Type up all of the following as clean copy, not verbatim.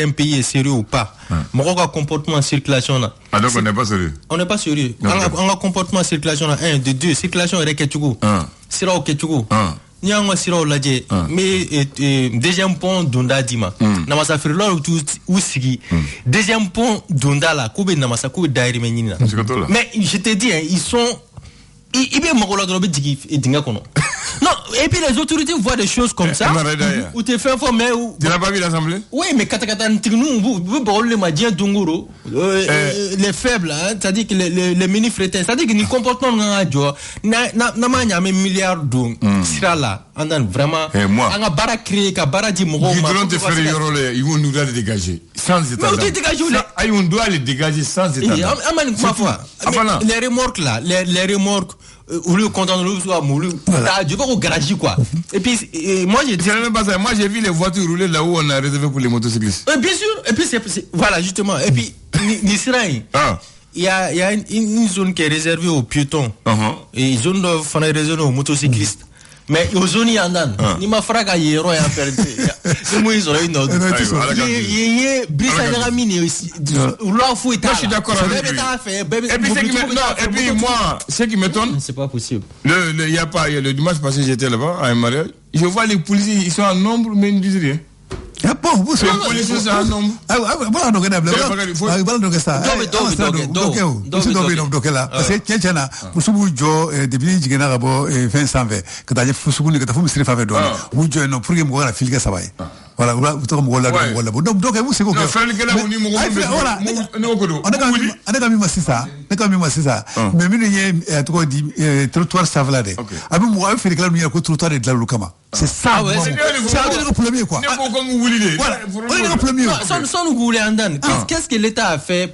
un pays est sérieux ou pas. Mon comportement en circulation là. Ah donc on n'est pas sérieux. On n'est pas sérieux. On a comportement en circulation là. 1, 2, 2. Circulation est Ketchugo. Sira au Ketchugo. Ni an sira au Ladje. Mais deuxième pont Dunda Dima. Namasa Frilo ou Sigi. Deuxième pont Dunda là. Koube Namasa Koube Dairi Menina. Mais je te dis, ils sont. Il bien Mokola de l'obédique et Dingakono. Non, et puis les autorités voient des choses comme ça. Où tu fais informer. Tu n'as pas vu l'Assemblée? Oui, mais Katakatan Tignou, vous parlez de Madien Dongoro, les faibles, c'est-à-dire que les mini-frétins, c'est-à-dire que nous comportons dans joie, n'a même milliards d'euros. C'est là, on a vraiment. Et moi. On a bara créé, bara dit mon ils doivent te faire yorolé, ils vont nous les dégager. Sans état d'âme. On doit les dégager sans état d'âme. Les remorques là, les remorques. Ou le content de soit moulu. Je vais au garage quoi. Et puis moi j'ai dit. Moi j'ai vu les voitures rouler là où on a réservé pour les motocyclistes. Bien sûr. Et puis voilà justement. Et puis l'Israël. Il y a une zone qui est réservée aux piétons. Et une zone réservée aux motocyclistes. Mais aux zones il y en a. Ni ma fraga yero ya perdre. Moi ils auraient une autre. Je suis d'accord avec lui. Et puis moi, ce qui m'étonne, c'est pas possible. Il y a pas le dimanche passé j'étais là-bas à un mariage. Je vois les policiers, ils sont en nombre mais ils ne disent rien. Ah bon, vous les policiers sont en nombre. Voilà donc ça. Parce que tiens pour ce bout de depuis jigena rabo 520 que d'ailleurs faut se que faut me srifa vedo vous jo no pour que mo la filga ça va. Voilà vous to mo la donc vous c'est quoi voilà on a quand même ça mais mine y trop dit trottoir ça va là abi mo a fait que là ko trottoir de la lukama c'est ça c'est le problème quoi voilà on est le problème sans nous gouler en dan qu'est-ce que l'état a fait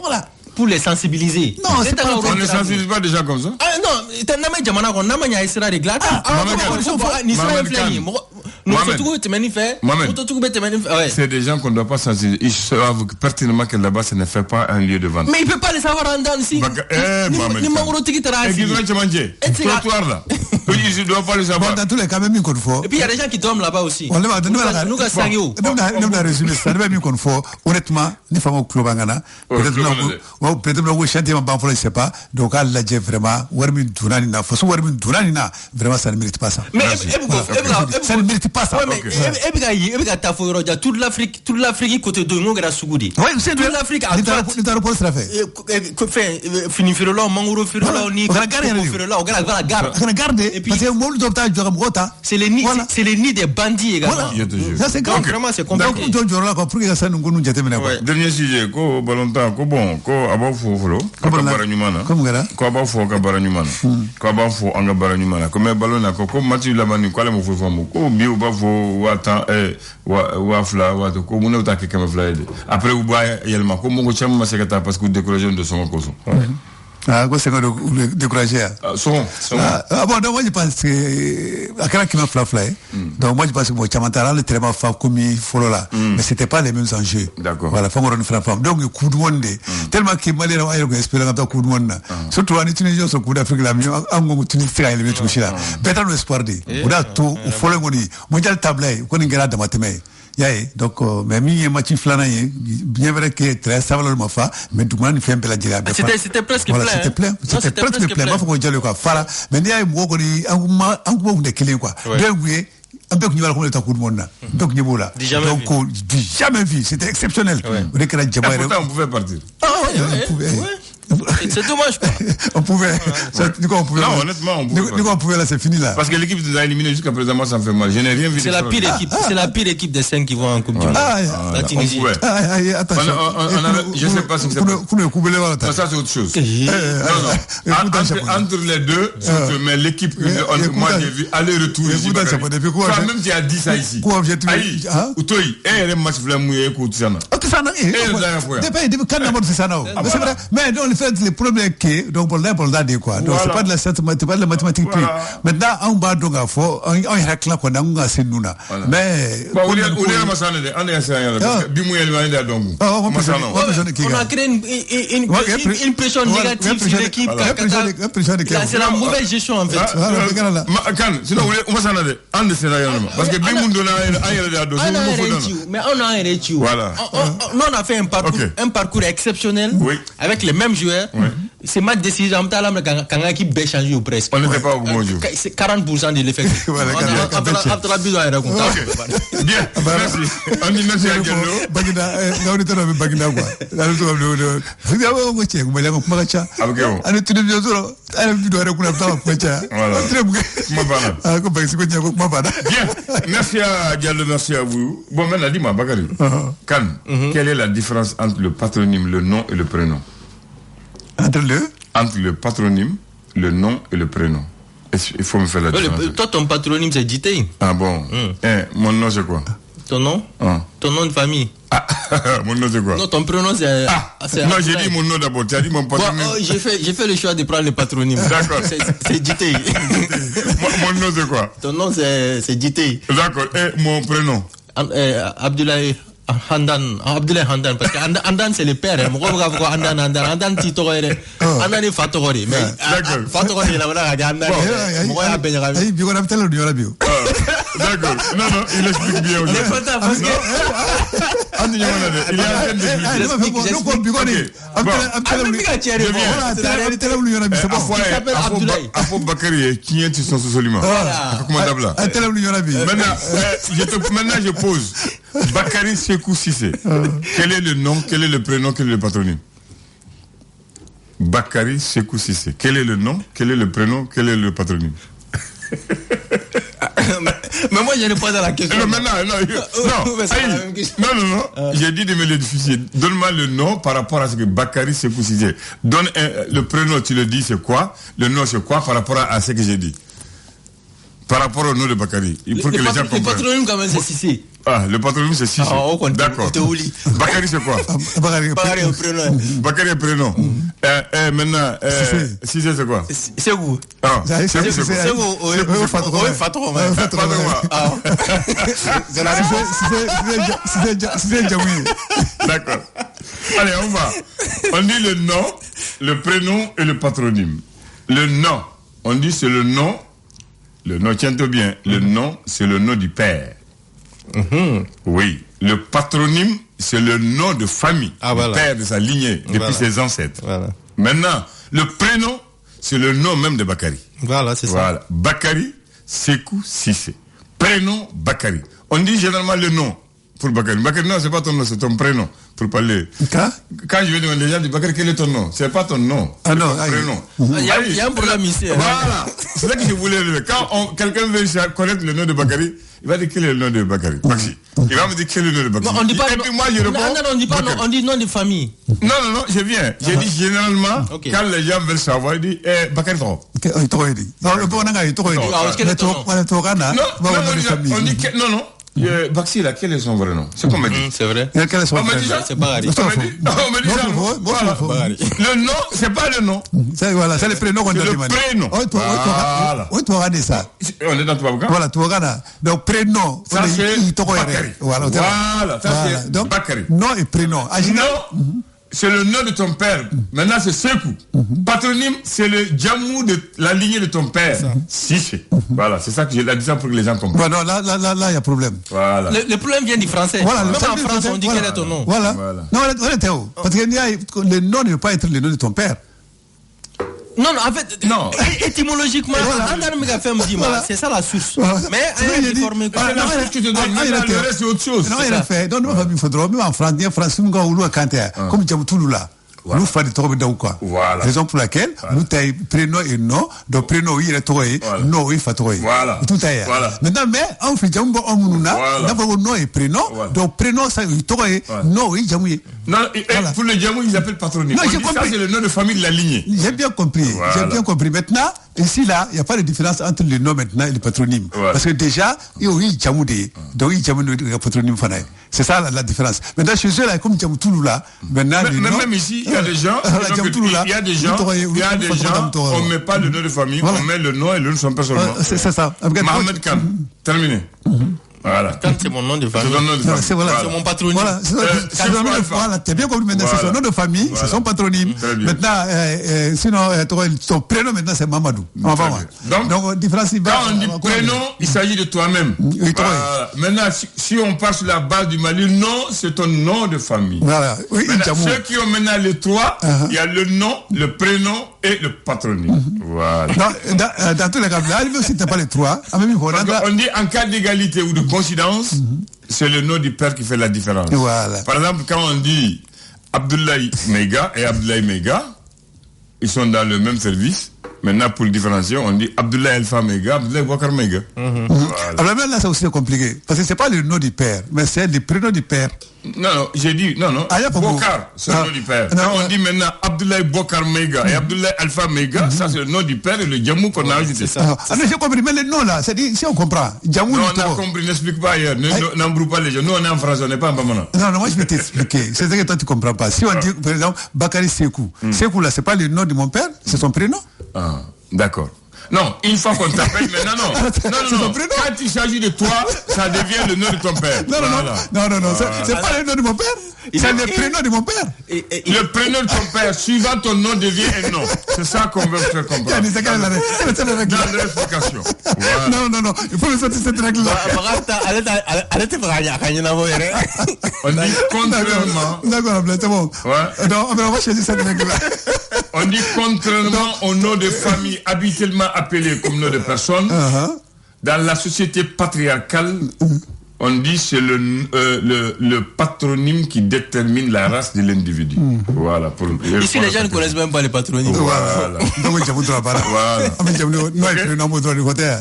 pour les sensibiliser. Non, c'est pas on ne sensibilise pas déjà comme ça. Ah non, t'as n'a jamais jamana qu'on n'a pas y sera réglé. C'est des gens qu'on ne doit pas sensibiliser. Ils savent pertinemment que là-bas ce ne fait pas un lieu de vente. Mais il peut pas les savoir en dedans ici. Ni mangoro tiki tara. Et qui doit te manger. Trottoir là. Ils ne doivent pas les savoir. Dans tous les cas même qu'on faut. Et puis il y a des gens qui dorment là-bas aussi. On va nous ga sangio. Nous ga résumer ça même qu'on faut. Honnêtement, ni famo club angana. Peut-être que chanter ma banque je sais pas donc à la vraiment warmin dunani na façon warmin dunani na vraiment ça ne mérite pas ça mais ça ne mérite pas ça et ta faut toute l'Afrique côté de nous grâce Sougoudi oui c'est toute l'Afrique à l'État repose ça fait fini faire là mangoro faire là ni faire là on garde et puis parce que mon docteur Jogam c'est les nids des bandits également ça c'est grave vraiment c'est compliqué donc Jogam là pour que ça nous nous jette maintenant dernier sujet ko balonta ko bon ko aba fofolo ko bara nyumana ko aba fo ka bara nyumana ko aba fo anga bara nyumana ko me balona ko mati labani ko le mo fo famu ko bi o ba fo wata wa fla wa ko mo nota ke kama fla ede après ou ba yelma ko mo ko chama masekata parce que décoration de son koso quoi c'est découragé bon donc moi je pense que à quel qui m'a flaflé donc moi je pense que mon chamantara le traitement fa comme il faut là mais c'était pas les mêmes enjeux d'accord voilà faut qu'on fasse femme donc coup de monde tellement que malais là ayo espérer ngata coup de monde surtout en Tunisie so coup d'Afrique là mieux ango Tunisie là il met tout là peut-être le espoir dit ou là tout faut le ngoni mondial table ko ni ngara damateme yaye donc même il match flana bien vrai que très savalo ma fa mais tout le monde fait un peu la dire c'était presque plein c'était presque plein ma faut qu'on dise quoi fara mais il y a mo ko ni angu de killing quoi donc un peu que nous allons le temps coup de monde donc niveau là donc jamais vu c'était exceptionnel pourtant on pouvait partir c'est dommage quoi. On pouvait non honnêtement on pouvait là c'est fini là parce que l'équipe nous a éliminé jusqu'à présent moi ça me fait mal je n'ai rien vu c'est la pire équipe des 5 qui vont en coupe du monde la Tunisie attention je sais pas ce que c'est ça c'est autre chose non entre les deux mais l'équipe moi j'ai vu aller-retour même tu as dit ça ici Utoyi match flamoué écoute ça c'est vrai mais donc le fait le problème que donc pour là de quoi donc c'est pas de la mathématique pure maintenant on va donc à fond on réclame qu'on a un senuna mais on est masana de on est ça bimu elwa donc on a créé une pression négative sur l'équipe c'est la mauvaise gestion en fait kan sinon on masana de on est ça parce que bimu ndona ayela do mais on a un rétu voilà on a fait un parcours exceptionnel avec les mêmes joueurs. C'est ma décision. Quand l'équipe a changé au presque. On n'était pas au bon jour. C'est 40% de l'effectif. Bien, merci. On dit merci à Diallo. Bien, merci à Diallo, merci à vous. Bon, maintenant, dis-moi, Bakary, quelle est la différence entre le patronyme, le nom et le prénom? Entre le patronyme, le nom et le prénom. Il faut me faire la différence. Toi, ton patronyme, c'est Dité. Ah bon? Mon nom, c'est quoi? Ton nom? Ton nom de famille? Mon nom, c'est quoi? Non, ton prénom, c'est... non, j'ai dit mon nom d'abord. Tu as dit mon patronyme. J'ai fait le choix de prendre le patronyme. D'accord. C'est Dité. Mon nom, c'est quoi? Ton nom, c'est Dité. D'accord. Et mon prénom? Abdoulaye Handan, parce que Handan c'est le père. Handan Titore, Handan est Fatore. Mais Fatore, il a Handan. D'accord. Non, il explique bien aussi. Maintenant, je pose. Bakary Sékou Cissé. Quel est le nom, quel est le prénom, quel est le patronyme? Bakary Sékou Cissé. Quel est le nom, quel est le prénom, quel est le patronyme? Mais moi, je ne pas dans la question. Non, non. J'ai dit de me le diffuser. Donne-moi le nom par rapport à ce que Bakary Sékou Cissé. Donne le prénom, tu le dis, c'est quoi? Le nom, c'est quoi par rapport à ce que j'ai dit? Par rapport au nom de Bakary. Il faut que les gens comprennent. Le patronyme, quand même, c'est Cissé. Le patronyme, c'est Cissé. D'accord. Bakary, c'est quoi? Bakary est prénom. Bakary est prénom. Maintenant, Cissé, c'est quoi? C'est où? C'est où? D'accord. Allez, on va. On dit le nom, le prénom et le patronyme. Le nom, on dit c'est le nom. Le nom, tiens-toi bien, le nom, c'est le nom du père. Oui. Le patronyme, c'est le nom de famille, du père, de sa lignée, depuis ses ancêtres. Maintenant, le prénom, c'est le nom même de Bakary. Voilà, c'est ça. Bakary Sékou Cissé. Prénom, Bakary. On dit généralement le nom pour Bakary. Bakary, non, c'est pas ton nom, c'est ton prénom. Pour parler. Quand je vais demander les gens, Bakary, quel est ton nom? C'est pas ton nom. Ah non, prénom. Il y a un problème ici. Voilà. C'est ça que je voulais dire. Quand quelqu'un veut connaître le nom de Bakary, il va dire quel est le nom de Bakary. Maxi. Il va me dire quel est le nom de Bakary. Non, on dit pas. Et puis moi, je réponds. Non, on dit pas. On dit nom de famille. Non, je viens. J'ai dit généralement, quand les gens veulent savoir, ils disent Bakary Toro. Non. Baxi, là, quel est son vrai nom? C'est qu'on m'a dit. C'est vrai. Quel est son vrai nom? C'est Bakary. Le nom, c'est pas le nom. C'est le prénom qu'on a demandé. C'est le prénom. On est dans Touabouka. Voilà, Touagana. Donc, prénom. Ça, c'est Bakary. Voilà, ça, c'est Bakary. Nom et prénom. Non. C'est le nom de ton père. Maintenant, c'est Sékou. Patronyme, c'est le Djamou de la lignée de ton père. Cissé. Voilà, c'est ça que j'ai dit pour que les gens comprennent. Non, là, il y a problème. Voilà. Le problème vient du français. Voilà, même en France, on dit quel est ton nom. Voilà. Non, Théo. Parce que le nom ne peut pas être le nom de ton père. Non, en fait, étymologiquement, c'est ça la source. Mais le reste, c'est autre chose. Non, il a fait. Donc, même en France, comme Djamoutoulou nous faisons des tours de quoi. Raison pour laquelle nous taillons prénom et nom, donc prénom il est touré, nom il fait touré. Tout est. Maintenant, mais on fait Djambo en Mounouna, d'abord nom et prénom, donc prénom ça il touré, nom il Djamoué. Non, pour le Djamou ils appellent patronyme. Ça c'est le nom de famille de la lignée. J'ai bien compris. Maintenant, ici là, il n'y a pas de différence entre le nom maintenant et le patronyme. Parce que déjà, il y a Djamou donc il Djamou le patronyme fanaï. C'est ça la différence. Maintenant chez eux là, comme Djamoutoulou là, maintenant même ici, il y a des gens, on ne met pas le nom de famille, on met le nom et le nom de son père seulement. C'est ça. Mohamed Khan, terminé. Voilà. Quand c'est mon nom de famille. C'est mon patronyme. Voilà, t'es bien compris maintenant, c'est son nom de famille, c'est son patronyme. Maintenant, sinon, son prénom maintenant c'est Mamadou. Donc, différence. Quand on dit prénom, il s'agit de toi-même. Maintenant, si on passe sur la base du Mali, non, c'est ton nom de famille. Voilà. Maintenant, ceux qui ont maintenant les trois, il y a le nom, le prénom et le patronyme. Voilà. Dans tous les cas, là, si t'as pas les trois, on dit en cas d'égalité ou de coïncidence, c'est le nom du père qui fait la différence. Voilà. Par exemple, quand on dit Abdoulaye Mega et Abdoulaye Mega, ils sont dans le même service. Maintenant, pour le différencier, on dit Abdoulaye Alpha Mega, Abdoulaye Bokar Mega. Alors là, c'est aussi compliqué. Parce que c'est pas le nom du père, mais c'est le prénom du père. Non, j'ai dit, non. Bokar, c'est le nom du père. Quand on dit maintenant Abdoulaye Bokar Mega et Abdoulaye Alpha Mega, ça c'est le nom du père et le Djamou qu'on a ajouté. Mais j'ai compris, mais le nom là, c'est-à-dire, si on comprend, Djamou. Non, on a compris, n'explique pas ailleurs. N'embrouille pas les gens. Nous, on est en français, on n'est pas en Bamana. Non, moi je vais t'expliquer. C'est ce que toi tu comprends pas. Si on dit, par exemple, Bakary Sekou, Sekou là, c'est pas le nom de mon père, c'est son prénom. D'accord. Non, une fois qu'on t'appelle, mais non. Quand il s'agit de toi, ça devient le nom de ton père. Non, c'est pas le nom de mon père. C'est le prénom de mon père. Le prénom de ton père, suivant ton nom, devient un nom. C'est ça qu'on veut faire comprendre. Dans l'explication. Non. Il faut me sortir cette règle-là. On dit contrairement. D'accord, c'est bon. Non, on va changer cette règle-là. On dit contrairement au nom de famille habituellement appelé comme nom de personne, dans la société patriarcale, on dit c'est le patronyme qui détermine la race de l'individu. Voilà. Ici, les gens ne connaissent même pas les patronymes. Voilà.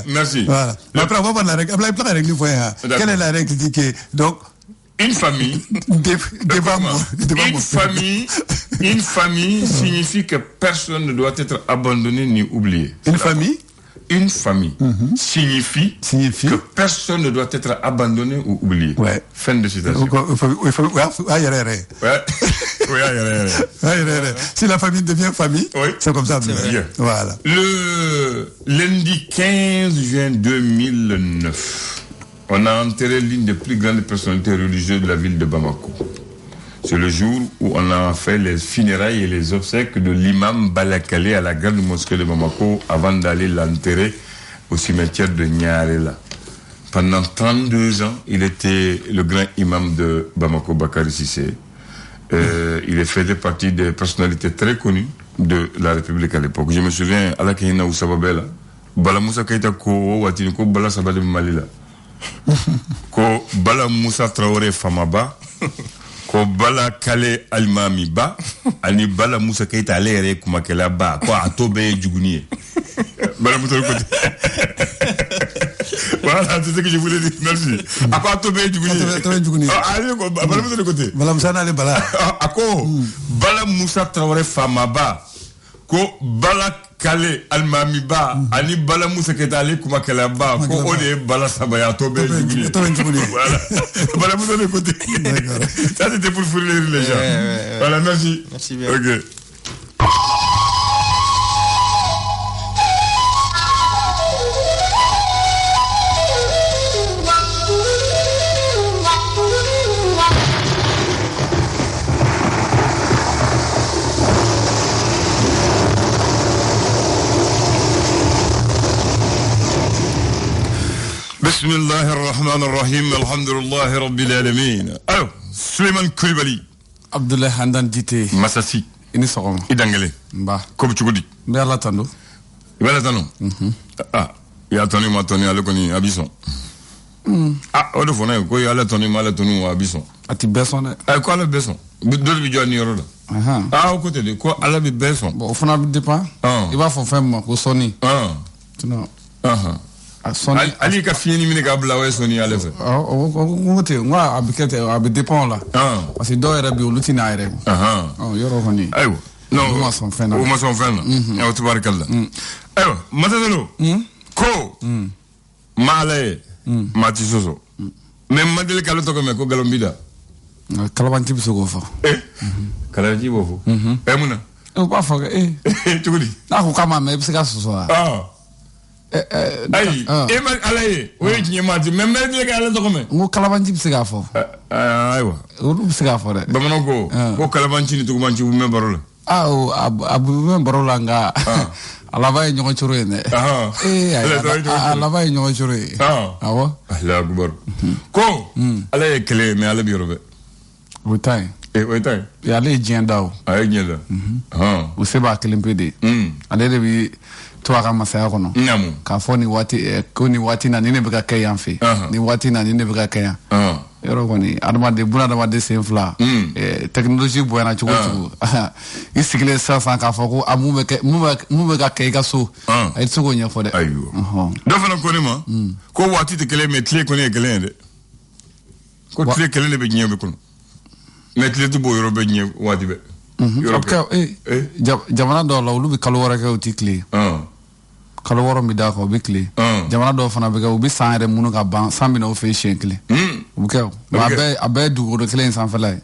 Merci. Voilà. Après, on va voir la règle. Quelle est la règle qui dit que donc une famille, une famille signifie que personne ne doit être abandonné ni oublié. Une famille signifie que personne ne doit être abandonné ou oublié. Ouais. Fin de citation. Si la famille devient famille, c'est comme ça. Voilà. Le lundi 15 juin 2009, on a enterré l'une des plus grandes personnalités religieuses de la ville de Bamako. C'est le jour où on a fait les funérailles et les obsèques de l'imam Balakale à la grande mosquée de Bamako avant d'aller l'enterrer au cimetière de Nyarela. Pendant 32 ans, il était le grand imam de Bamako, Bakary Cissé. Il faisait partie des personnalités très connues de la République à l'époque. Je me souviens, à la Kenya ou Sababela, Bala Moussa Keita ko watini ko Bala Sabade Malila. Ko Bala Moussa Traoré Famaba. Ko Bala Kale Almami Ba, ani Bala Moussa Keita Alere Kumakela Ba, ko Atobe Djugunier. Bala Moussa le côté. Voilà, c'est ce que je voulais dire. Merci. Ako Atobe Djugunier. Allez, Bala Moussa le côté. Bala Moussa n'allait pas là. Ako Bala Moussa Traoré Famaba, ko Bala Kale Almami Ba, ani Bala Moussa Keita Ale Kumakela Ba, ko Ode Bala Sabaya Atobe Djugunier. Voilà. Bala Moussa le côté. Ça c'était pour fourrer les gens. Voilà, merci. Merci bien. Ok. Bismillahirrahmanirrahim. Alhamdulillah Rabbil Alamin. Alors, Suleiman Koulibaly. Abdoulaye Handan Dité. Massassi. Ini sogom. Idangele. Mba. Comme tu dis. Mbe la tando. Ibala tando. Il a tenu ma tonu ale koni abison. O de fona ko ya la tonu ma la tonu abison. Ati beson. Ko ala beson. Do bi joni yoro da. Au côté de ko ala bi beson. Bon, fona bi dépend. Il va faut faire ko soni. Tu know. Ali ka fini mini ka bla soni ale fe. Ngote ngwa abikete abi dépend là. Parce que do era bi oluti na ere. Yoro koni. Aywa. Non, o ma son fena. O ma son fena. Ya tabarakallah. Aywa, matadalo. Ko male mati soso. Même madele kalo to ko me ko galombida. Kalabanti biso go fa. Kalabanti bo fo. Muna. O ba fa Tukudi. Na ko kama me bisika soso. Ayi, ema alaye, we jinyamati, même ne ka ala dokome. Ngo kalabanci bisiga fo. Aywa. Olu bisiga fo de. Bamanoko, ko kalabanci ni tugumanci bu me barola. Abu me barola nga. Alaba ye ɲɔgɔn coro ye dɛ. Alaba ye ɲɔgɔn coro ye. Awɔ. Ala akubar. Ko ala ye kɛlɛ ye mais ala bi yɔrɔ bɛɛ. O ta ye. O ta ye. Ale ye diɲɛ da o. A ye diɲɛ da. O se b'a kelen pe de. Ale de bi to a ka masaya kɔnɔ. Naamu. K'a fɔ nin waati ko nin waati na ni ne bɛ ka kɛ yan fɛ. Nin waati na ni ne bɛ ka kɛ yan. Yɔrɔ kɔni adamaden buna adamaden sen fila. Technologie bonyana cogo cogo. I sigilen sisan k'a fɔ ko mun bɛ ka kɛ i ka so. A tɛ se k'o ɲɛfɔ dɛ. Ayiwa. Dɔ fana ko ne ma. Ko waati tɛ kelen mais tile kɔni ye kelen ye dɛ. Ko tile kelen de bɛ diɲɛ bɛɛ kɔnɔ. Mais tile tɛ bɔ yɔrɔ bɛɛ diɲɛ waati bɛɛ. Jamana dɔw la olu bɛ kalo wɛrɛ kɛ u tɛ tile. Kalo wɔɔrɔ bɛ d'a kan u bɛ tile. Jamana dɔw fana bɛ kɛ u bɛ san yɛrɛ minnu ka ban san bɛ na o fɛ yen siɲɛ kelen. U bɛ kɛ o. A bɛɛ ye dugukolo kelen in sanfɛla ye.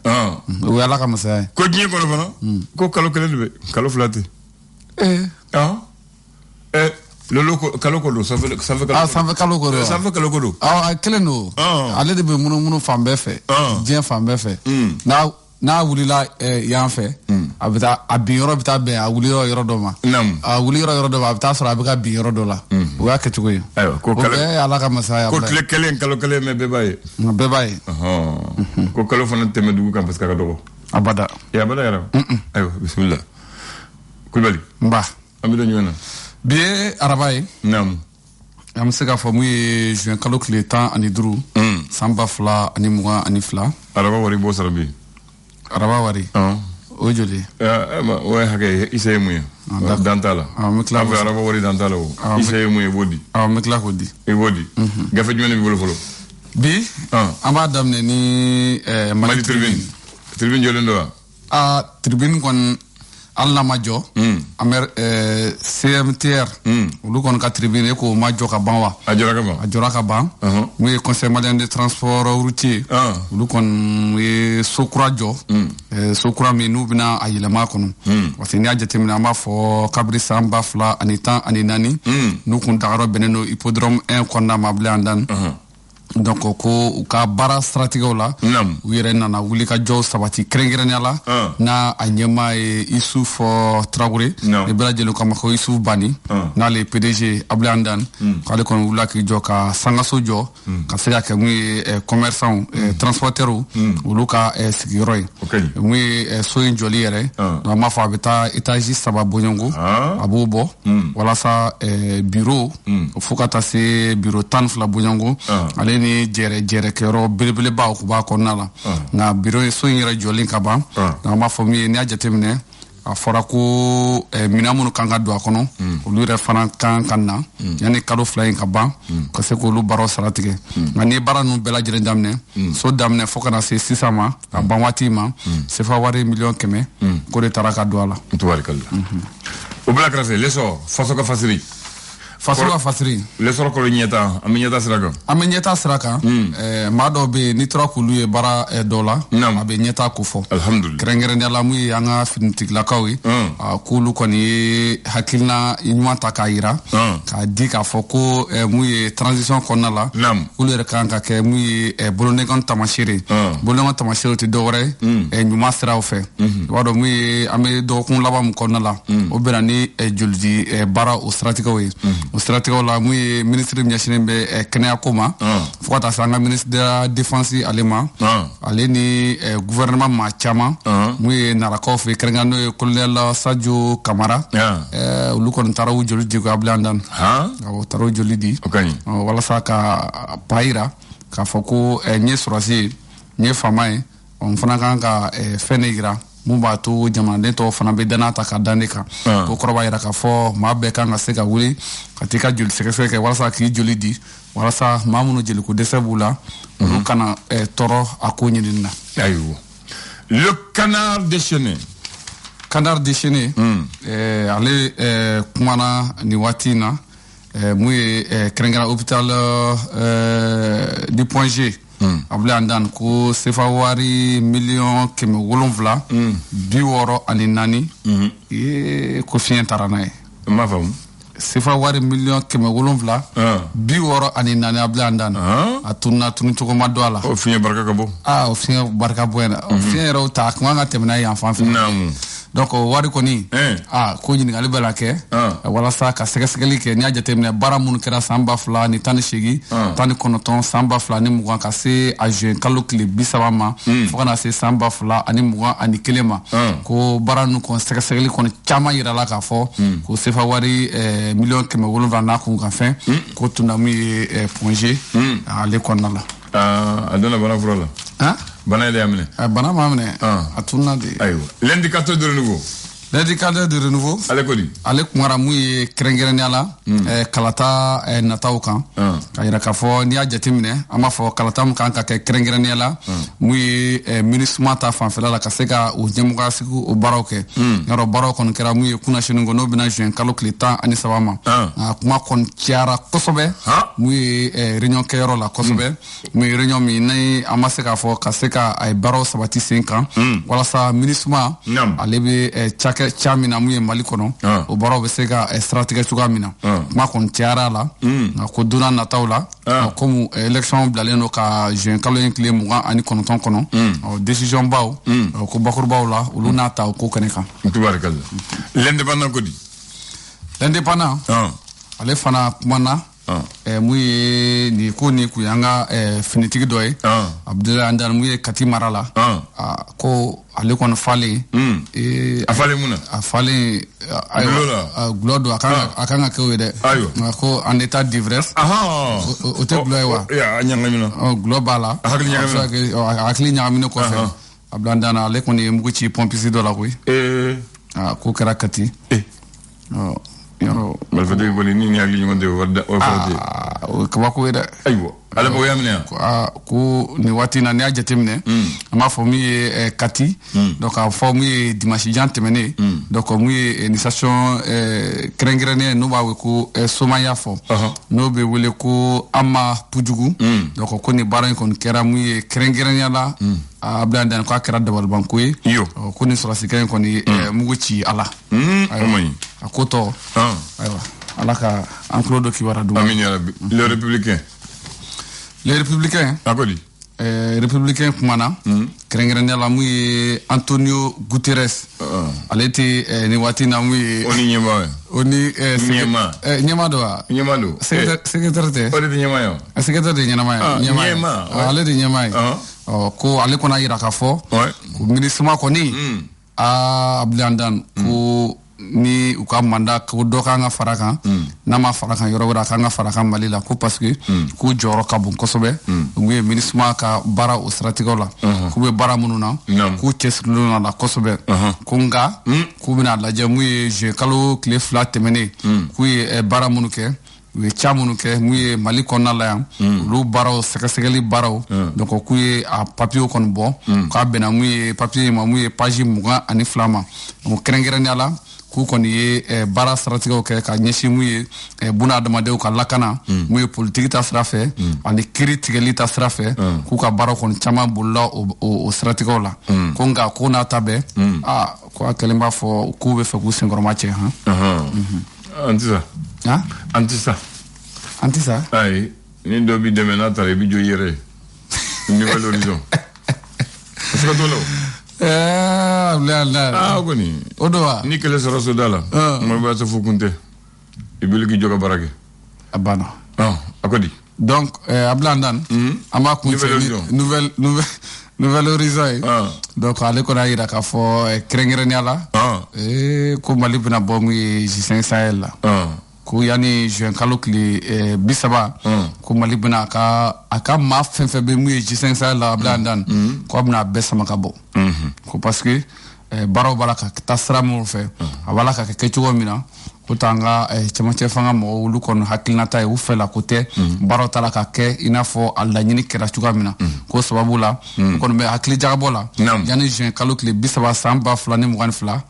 O ye ala ka masaya ye. Ko diɲɛ kɔnɔ fana ko kalo kelen de bɛ kalo fila tɛ. Lolo kalo ko don sanfɛ kalo. Sanfɛ kalo ko don. Sanfɛ kalo ko don. A kelen don. Ale de bɛ munumunu fan bɛɛ fɛ. Diɲɛ fan bɛɛ fɛ. N'a wulila yan fɛ a bɛ taa a bin yɔrɔ bɛ taa bɛn a wuli yɔrɔ dɔ ma. A wuli yɔrɔ dɔ ma a bɛ taa sɔrɔ a bɛ ka bin yɔrɔ dɔ la. O y'a kɛcogo ye. Ayiwa ko kalo. O bɛɛ ye ala ka masaya. Ko tile kelen kalo kelen mais bɛɛ b'a ye. Bɛɛ b'a ye. Ko kalo fana tɛmɛ dugu kan parce que a ka dɔgɔ. Abada. Abada yɛrɛ. Ayiwa bisimila. Kulibali. Nba. An bɛ don ɲɔgɔn na. Bi ye araba ye. Naamu. An bɛ se k'a fɔ mun ye juin kalo tile 15 san 2022. Araba wari bɔ sara bi. Araba wari. O ye joli ye? O ye hakɛ isa ye mun ye? Dan t'a la. An bɛ tila k'o. Araba wari dan t'a la o. Isa ye mun ye i b'o di. An bɛ tila k'o di. I b'o di. Gafe jumɛn de b'i bolo fɔlɔ? Bi an b'a daminɛ ni Mali tribune. Tribune jɔlen don wa? Tribune kɔni hali n'a ma jɔ. An bɛ CMTR. Olu kɔni ka tribune e k'o ma jɔ ka ban wa? A jɔra ka ban. A jɔra ka ban. Mun ye conseil malien de transport routier. Olu kɔni ye so kura jɔ. So kura min n'u bɛna a yɛlɛma kɔnɔ. Parce que n'i y'a jateminɛ an b'a fɔ kabiri san 2014 n'u kun tagayɔrɔ bɛnnen don hippodrome 1 kɔnɔna ma bilen an dani. Donc ko u ka baara siratigɛw la u yɛrɛ nana wuli ka jɔw sabati kɛrɛnkɛrɛnya la n'a a ɲɛmaa ye Isuf Traoré ne bɛɛ lajɛlen kama ko Isuf Bani n'ale ye PDG Ablaye Dan k'ale kɔni wulila k'i jɔ ka sangaso jɔ ka se ka kɛ mun ye commerçants transporteurs olu ka sigiyɔrɔ ye mun ye so in jɔli yɛrɛ donc an b'a fɔ a bɛ taa étage 3 bɔɲɔngo a b'o bɔ walasa bureau fo ka taa se bureau 12 bɔɲɔngo ale ni jɛrɛ kɛyɔrɔ belebelebaw u b'a kɔnɔna la nka biro so in yɛrɛ jɔlen ka ban an b'a fɔ min ye n'i y'a jateminɛ a fɔra ko minɛn minnu kan ka don a kɔnɔ olu yɛrɛ fana kan ka na yanni kalo 2 in ka ban ka se k'olu baaraw sara tigɛ nka n'i ye baara ninnu bɛɛ lajɛlen daminɛ so daminɛ fo ka na se sisan ma a ban waati ma sefa wari 1,100,000 k'o de taara ka don a la. O bɛɛ la kɛrɛfɛ lesɔn faso ka fasiri. Faso ka fasiri. Lesɔrɔ kɔrɔ ɲɛta an bɛ ɲɛta sira kan. An bɛ ɲɛta sira kan. Maa dɔw bɛ yen n'i tora k'olu ye baara dɔw la a bɛ ɲɛta ko fɔ. Alhamdulilayi. Kɛrɛnkɛrɛnnenya la mun ye an ka finitigilakaw ye k'olu kɔni ye hakilina ɲuman ta k'a jira k'a di k'a fɔ ko mun ye transition kɔnɔna la k'olu yɛrɛ kan ka kɛ mun ye bolonɛkan taamasiyere bolonɛkan taamasiyere tɛ dɔwɛrɛ ɲuman siraw fɛ i b'a dɔn mun ye an bɛ dɔgɔkun laban min kɔnɔna la o bɛnna ni jolidi baara o siratigɛw ye. O siratigɛw la mun ye ministre ɲɛsinnen bɛ kɛnɛyako ma fo ka taa se an ka ministre de la défense ale ma ale ni gouvernement maa caman mun ye narakaw fɛ kɛrɛnkɛrɛnnen n'o ye colonel Sadio Kamara olu kɔni taara u joli di ko Ablaye Dan awɔ taara u joli di walasa ka pa yira k'a fɔ ko n ye sɔrɔsi ye n ye faama ye n fana kan ka fɛn de yira mun b'a to jamanaden tɔw fana bɛ danaya ta ka da ne kan ko kɔrɔ b'a yira k'a fɔ maa bɛɛ kan ka se ka wuli ka t'i ka joli sɛgɛsɛgɛ kɛ walasa k'i joli di walasa maa minnu jeliko dɛsɛ b'u la olu kana tɔɔrɔ a ko ɲinini na. Ayiwa le canard déchaîné. Canard déchaîné ale kumana nin waati in na mun ye kɛrɛnkɛrɛn hôpital du Point G Ablaye Dan ko sefa wari 7,764 ko fiɲɛ taara n'a ye. N m'a faamu. sefa wari million 700 bi woro ani nani abla ndan atuna tunu to ma do ala o fiye barka ka bo o fiye barka buena o fiye ro ta kwanga temna ya fanfi namu donc wari ko ni ko nyini ngali balake wala sa ka segesegeli ke nya jatemne bara mun kera samba fla ni tan shigi tan konoton samba fla ni mugan ka se a jeun kalo kle bisabama fo kana se samba fla ani mugan ani kelema ko bara nu ko segesegeli ko chama yira la ka fo ko sefa wari million 700 na ko kan fin ko tunami projet ale konala adona bana frola bana ile amene bana mamene atuna de ayo l'indicateur de renouveau ale kodi ale kumara mu ye krengerenya la kalata nataw kan ka yira ka fo ni a jatemine ama fo kalata mu kan ka ke krengerenya la mu ye ministre ta fanfela la ka se ka o jemuga siku o baroke ngaro baroko kon kera mu ye kuna shiningo no bina jeun kalo klita ani sabama kuma kon tiara kosobe mu ye réunion kero la kosobe mu ye réunion mi nay ama se ka fo ka se ka ay baro sabati 5 ans wala sa ministre ale be chamina muye mali kono o baro be se ka stratégie tuga mina ma kon tiara la ko duna na tawla comme élection blaleno ka jeun kalo inclé muga ani kono ton kono décision baw ko bakur baw la ulu na taw ko kaneka tubarakalla l'indépendant ko di l'indépendant ale fana kumana muye ni ko ni ku yanga finitigi doy abdullah andal muye kati marala ko ale kon fale afale muna afale ayo glodo akanga ko wede ko en état d'ivresse o te glowa ya nyangamina globala akli nyangamina ko fe abdullah andal ale kon ni mugo ci pompisi do la koy ko kara kati yaro malfade boli ni ngali ngonde warda o fade ko ko weda aywo ala bo yamne ko ni wati na ni ajetemne ama fo mi kati donc a fo mi dimanche jantemene donc mi initiation krengrene no ba we ko somaya fo no be wele ko ama pujugu donc ko ni baran kon kera mi krengrene la ablandan ko akara dabal bankoy ko ni sura sikren ko ni muguci ala ayo akoto aywa alaka enclodo ki wara dum amin ya rabbi les républicains akodi républicain kumana krengrenya la mu Antonio Guterres aleti ni wati na mu oni nyema do secrétaire te odi nyema yo secrétaire de nyema ale de nyema ko ale kona yira ka fo ko ministre ma ko ni ablandan ko ni uka manda ko doka nga faraka nama faraka yoro wada ka nga faraka malila ko parce que ko joro ka bon kosobe ngue ministre ka bara o stratégie la ko be bara mununa ko cheslu na la kosobe ko nga ko bina la jamu je kalo clé flat temene ko bara munuke we chamunu ke muye mali konna la yam lu baraw sekasegeli baraw donc ko a papier kon bon ko bena muye papier ma muye page muga ani flama mo krengerani ala ku kon ye bara stratégie ke ka nyeshi muye buna adamadew ka lakana muye politique ta strafe ani critique ta strafe ku ka baraw kon chama bulla o stratégie la ko nga ko na tabe ko akelemba fo ku be fa ku sengorma che Antisa ay ni do bi demena tare bi joyere ni valorisons est-ce que tolo la goni odoa ni kele soroso dala mo ba sa fukunte ibili ki joga barake abana akodi donc ablandan ama ku nouvelle horizon donc ale ko na ira ka fo krengreni ala ko mali bina bomu G5 Sahel la ko yani jeun kalokli bisaba ko mali bina aka ma fenfe be mu G5 Sahel la ablandan ko abna besama ka bo ko parce que baro balaka tasra mo fe abala ka ke chugo mina ko tanga chama chefanga mo lu kon hakilnata e ufela kote baro tala ka ke inafo alla nyini kera chugo mina ko sababu la ko me hakili jagabola yani jeun kalokli bisaba samba fulani mugan fula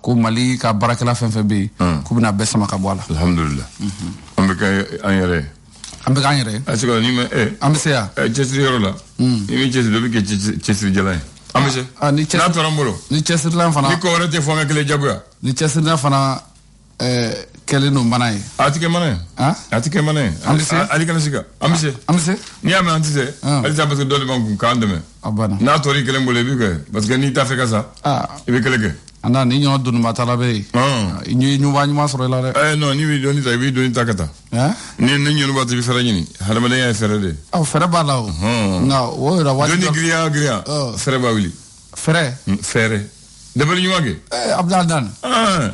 ko mali ka barakela fenfe be ko bina besama ka bola alhamdulillah ambeka anyere asiko ni me amseya chesri yorola ni chesri do bi ke chesri jalay amse ni chesri na torambolo ni chesri lan fana ni ko warate fo ngakle jabuya ni chesri lan fana quel est nos manaïs? Atike manaïs? Hein? Atike manaïs? Ali Kanasika? Amise? Ni ame antise? Ali ça parce que d'autres banques quand demain. Ah bon. Na tori kelem bolé bi que parce que ni ta fait ça. Ah. Ibe keleke. Anda ni ñoo dun matala be. Ñu wañu ma soro la de. Non ni wi doni tay wi doni takata. Hein? Ni ñu batu bi fere ñini. Hala ma day fere de. Ah fere ba law. Na wo ra wañu. Doni gria. Fere ba wili. Fere? Fere. Debal ñu wage? Abdal Dan. Ah.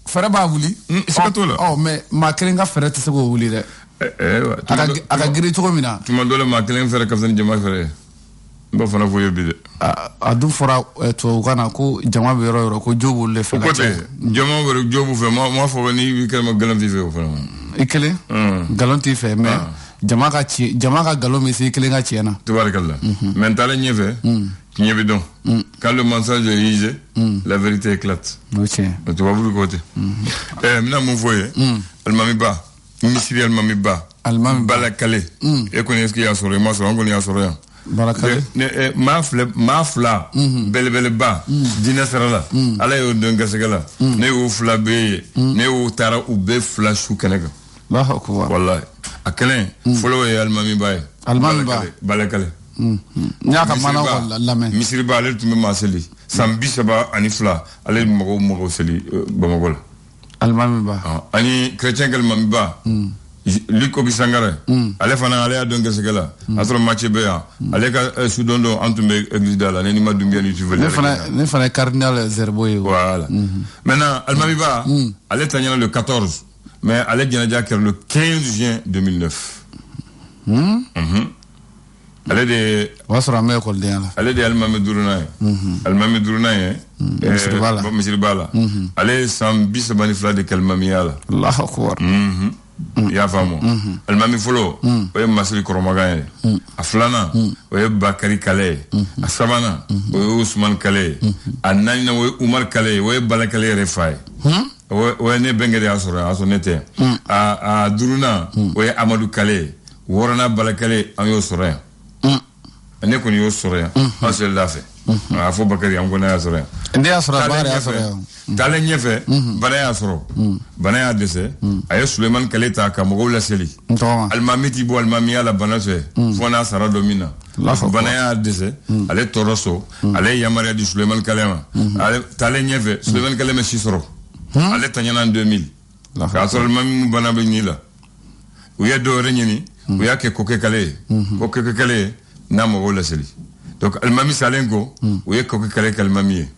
Fere ba wuli. Sikatola. Oh mais ma kelenga fere te se go wuli de. Aka giri to mina. Tuma dole ma kelen fere kafsan jama fere. Ba fana fo yobi de. A dun fora to kana ko jama be yoro ko jobu le fela. Ko te jama be jobu fe mo fo ni wi kelma galanti fe o fana. Ikele? Galanti fe mais jama ka galon me se kelenga tiena. Tabarakallah. Mentale ñefe. Ñebi don. Quand le mensonge est usé, la vérité éclate. OK. Tu vas vous côté. Mina mon foyer. Almami ba. Misiri almami ba. Almami balakale. E connais ce qu'il y a sur le maso, on connaît sur rien. Barakale. Ma fla bele ba dina sarala ala yo donga segala ne o fla be ne o tara u be fla shu kenega Allahu akbar wallahi akelen folo e almami baye almami ba balakale nyaka mana wala lamen misiri ba ale tumi maseli sambi saba ani fla ale mago seli bamagol almami ba ani chrétien gal mami ba Liko Bisangare, ale fana ale a donge segala, asro match be ya, ale ka sudondo antumbe église dala, ne ma dumbia ni tu veux. Ne fana cardinal Zerboy. Voilà. Maintenant, Almami ba, ale tanya le 14, mais ale djanaja ker le 15 juin 2009. Ale de wasra me ko de ala. Ale de Almami Durunay. Almami Durunay Misiri Bala. Ale sambi sabani fla de Kalmami yala. Allahu akbar. Ya famo almami folo oye masiri koromagane a flana oye bakari kale a sabana oye usman kale a nanina oye umar kale oye bala kale refai oye ne bengede aso nete a duruna oye amadou kale worana bala kale an yo sore ne koni yo sore an sel dafe a fo bakari an gona ya sore ndi asra bare asra tale ñefe bana ya soro bana ya dese ay Suleiman Kaleta ka mo la seli almamiti bo almami ala bana se fona sara domina bana ya dese ale toroso ale yamaria di Suleiman Kalema ale tale ñefe Suleiman Kalema si soro ale tanyana en 2000 ka soro almami bana be ni la uya do reñini uya ke koke kale na mo la seli donc almami salengo uya koke kale kalmami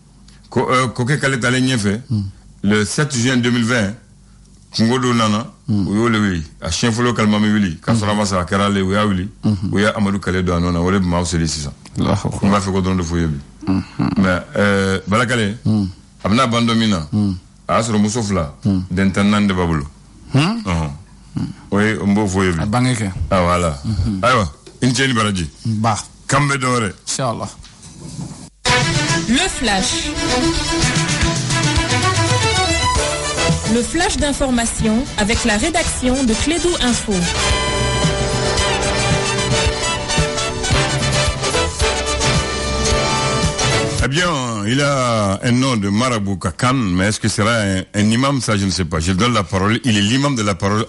Koke Kale tale ñefe le 7 juin 2020 Ngodo nana uyo le wi a chien folo kalmami wili ka sora masa kera le uya wili uya Amadou Kale do anona wala ma seli sisa on va faire ko don de foye bi mais balakale abna bandomina a soro musofla dentannan de babulo oui mbo foye bi bangeke voilà aywa injeni baraji ba kambe dore inshallah. Le flash. Le flash d'information avec la rédaction de Clédou Info. Eh bien, il a un nom de Marabout Kakan, mais est-ce que ce sera un imam? Ça, je ne sais pas. Je donne la parole. Il est l'imam de la parole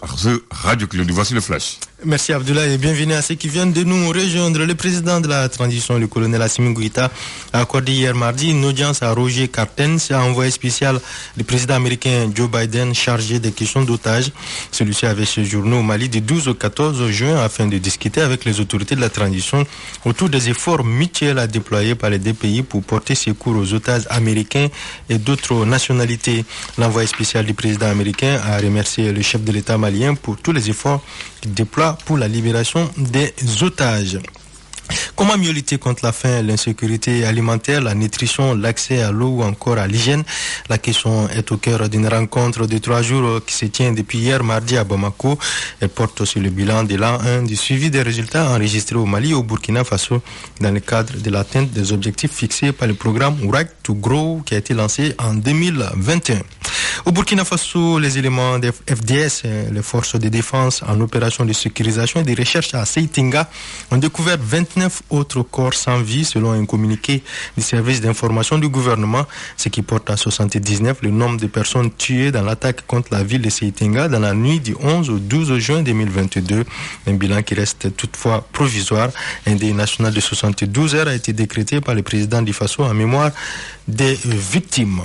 Radio Clédou. Voici le flash. Merci Abdoulaye et bienvenue à ceux qui viennent de nous rejoindre. Le président de la transition, le colonel Assimi Goïta, a accordé hier mardi une audience à Roger Cartens, envoyé spécial du président américain Joe Biden chargé des questions d'otages. Celui-ci avait séjourné au Mali du 12 au 14 juin afin de discuter avec les autorités de la transition autour des efforts mutuels à déployer par les deux pays pour porter secours aux otages américains et d'autres nationalités. L'envoyé spécial du président américain a remercié le chef de l'État malien pour tous les efforts qu'il déploie pour la libération des otages. Comment mieux lutter contre la faim, l'insécurité alimentaire, la nutrition, l'accès à l'eau ou encore à l'hygiène? La question est au cœur d'une rencontre de 3 jours qui se tient depuis hier mardi à Bamako. Elle porte sur le bilan de l'an 1 du suivi des résultats enregistrés au Mali et au Burkina Faso dans le cadre de l'atteinte des objectifs fixés par le programme Right to Grow qui a été lancé en 2021. Au Burkina Faso, les éléments des FDS, les forces de défense en opération de sécurisation et de recherche à Seytinga, ont découvert 29 autres corps sans vie selon un communiqué du service d'information du gouvernement, ce qui porte à 79 le nombre de personnes tuées dans l'attaque contre la ville de Seytinga dans la nuit du 11 au 12 juin 2022. Un bilan qui reste toutefois provisoire. Un deuil national de 72 heures a été décrété par le président du Faso en mémoire des victimes.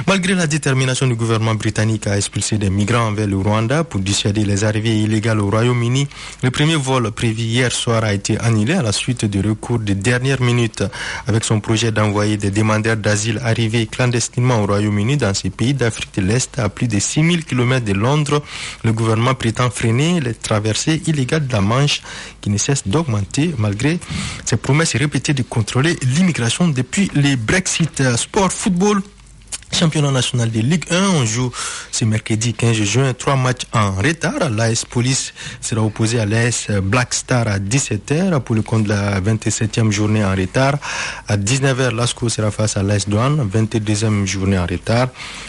Malgré la détermination du gouvernement britannique à expulser des migrants vers le Rwanda pour dissuader les arrivées illégales au Royaume-Uni, le premier vol prévu hier soir a été annulé à la suite de recours de dernière minute. Avec son projet d'envoyer des demandeurs d'asile arrivés clandestinement au Royaume-Uni dans ces pays d'Afrique de l'Est à plus de 6000 km de Londres, le gouvernement prétend freiner les traversées illégales de la Manche qui ne cessent d'augmenter malgré ses promesses répétées de contrôler l'immigration depuis le Brexit. Sport, football, championnat national de Ligue 1, on joue ce mercredi 15 juin, 3 matchs en retard. L'AS Police sera opposé à l'AS Black Star à 17h pour le compte de la 27e journée en retard. À 19h, l'ASCO sera face à l'AS Douane, 22e journée en retard.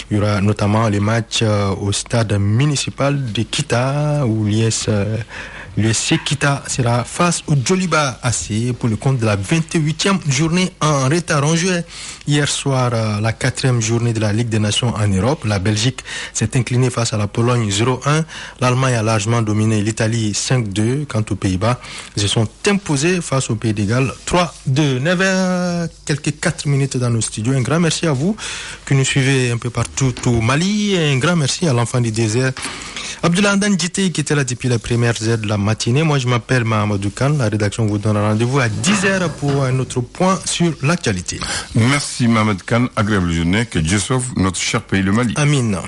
Il y aura notamment les matchs au stade municipal de Kita où l'USC Kita sera face au Djoliba AC pour le compte de la 28e journée en retard. On jouait hier soir la 4e journée de la Ligue des Nations en Europe. La Belgique s'est inclinée face à la Pologne 0-1. L'Allemagne a largement dominé l'Italie 5-2. Quant aux Pays-Bas, ils se sont imposés face au Pays de Galles 3-2. 9h, quelques 4 minutes dans nos studios. Un grand merci à vous qui nous suivez un peu partout au Mali. Un grand merci à l'enfant du désert, Abdullah Andan Djité, qui était là depuis la première heure de la matinée. Moi, je m'appelle Mahamadou Khan. La rédaction vous donne rendez-vous à 10h pour un autre point sur l'actualité. Merci Mahamadou Khan. Agréable journée. Que Dieu sauve notre cher pays, le Mali. Amin.